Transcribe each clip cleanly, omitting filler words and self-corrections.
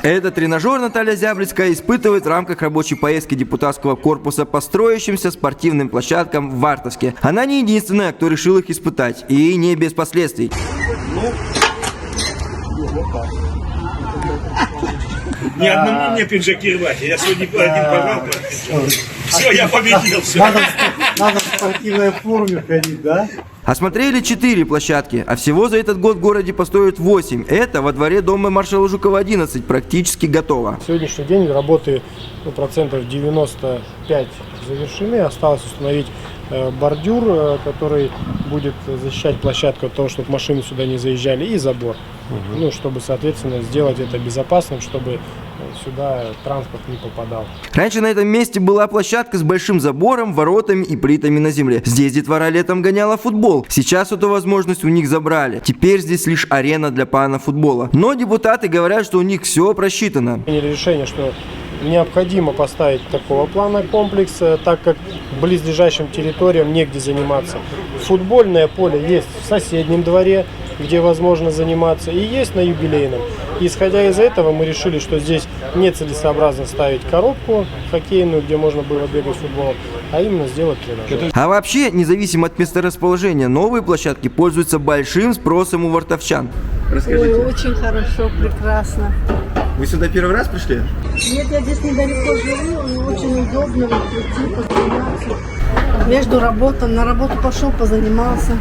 Этот тренажер Наталья Зяблицкая испытывает в рамках рабочей поездки депутатского корпуса по строящимся спортивным площадкам в Вартовске. Она не единственная, кто решил их испытать, и не без последствий. Ни одному мне пиджаки рвать. Я сегодня один порвал. Все, я победил. Надо в спортивной форме ходить, да? Осмотрели 4 площадки, а всего за этот год в городе построят 8. Это во дворе дома маршала Жукова 11 практически готово. На сегодняшний день работы процентов 95 завершены. Осталось установить бордюр, который будет защищать площадку от того, чтобы машины сюда не заезжали, и забор. Ну, чтобы, соответственно, сделать это безопасным, чтобы сюда транспорт не попадал. Раньше на этом месте была площадка с большим забором, воротами и плитами на земле. Здесь детвора летом гоняла футбол. Сейчас эту возможность у них забрали. Теперь здесь лишь арена для панофутбола. Но депутаты говорят, что у них все просчитано. Приняли решение, что необходимо поставить такого плана комплекс, так как близлежащим территориям негде заниматься. Футбольное поле есть в соседнем дворе, где возможно заниматься, и есть на юбилейном. Исходя из этого, мы решили, что здесь нецелесообразно ставить коробку хоккейную, где можно было бегать футболом, а именно сделать тренажер. А вообще, независимо от месторасположения, новые площадки пользуются большим спросом у вартовчан. Ой, очень хорошо, прекрасно. Вы сюда первый раз пришли? Нет, я здесь недалеко живу, и очень удобно прийти, позаниматься. Между работой, на работу пошел, позанимался.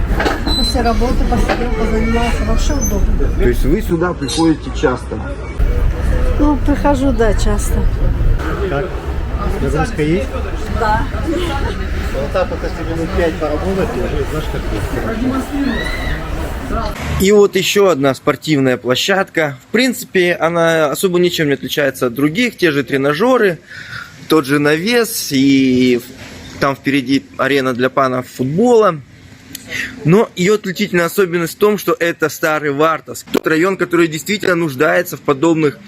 После работы посидел, позанимался. Вообще удобно. То есть вы сюда приходите часто? Ну, прихожу, да, часто. Как? Нагрузка есть? Да. Вот так вот, если минут 5 поработать, знаешь, как И вот еще одна спортивная площадка. В принципе, она особо ничем не отличается от других. Те же тренажеры, тот же навес, и там впереди арена для панов футбола. Но ее отличительная особенность в том, что это старый Вартовск. Тот район, который действительно нуждается в подобных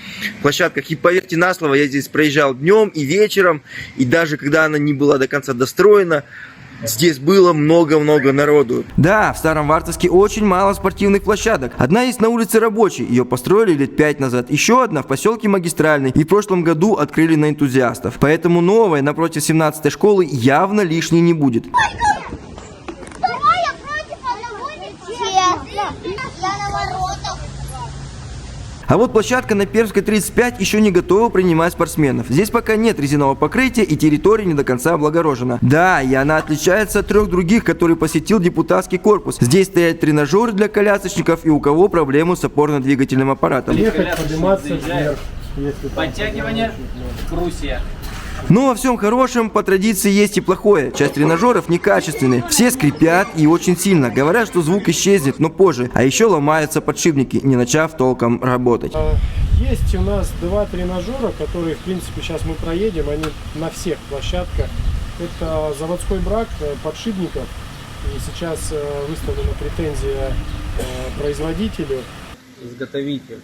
площадках. И поверьте на слово, я здесь проезжал днем и вечером. И даже когда она не была до конца достроена, здесь было много-много народу. Да, в Старом Вартовске очень мало спортивных площадок. Одна есть на улице Рабочей, ее построили лет 5 назад. Еще одна в поселке Магистральный. И в прошлом году открыли на энтузиастов. Поэтому новая напротив 17-й школы явно лишней не будет. А вот площадка на Пермской 35 еще не готова принимать спортсменов. Здесь пока нет резинового покрытия и территория не до конца облагорожена. Да, и она отличается от 3 других, которые посетил депутатский корпус. Здесь стоят тренажеры для колясочников и у кого проблемы с опорно-двигательным аппаратом. Ехать, подниматься вверх. Подтягивание, брусья. Но во всем хорошем по традиции есть и плохое. Часть тренажеров некачественные. Все скрипят и очень сильно. Говорят, что звук исчезнет, но позже. А еще ломаются подшипники, не начав толком работать. Есть у нас 2 тренажера, которые, в принципе, сейчас мы проедем. Они на всех площадках. Это заводской брак подшипников. И сейчас выставлена претензия производителю. Изготовитель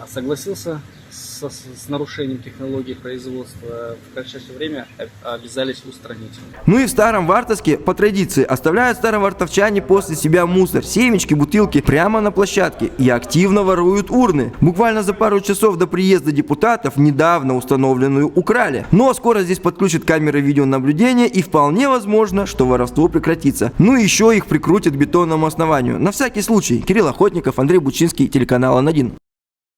согласился с нарушением технологии производства, в кратчайшее время обязались устранить. Ну и в Старом Вартовске по традиции оставляют старовартовчане после себя мусор, семечки, бутылки прямо на площадке и активно воруют урны. Буквально за пару часов до приезда депутатов недавно установленную украли. Но скоро здесь подключат камеры видеонаблюдения и вполне возможно, что воровство прекратится. Ну и еще их прикрутят к бетонному основанию. На всякий случай. Кирилл Охотников, Андрей Бучинский, телеканал Н1.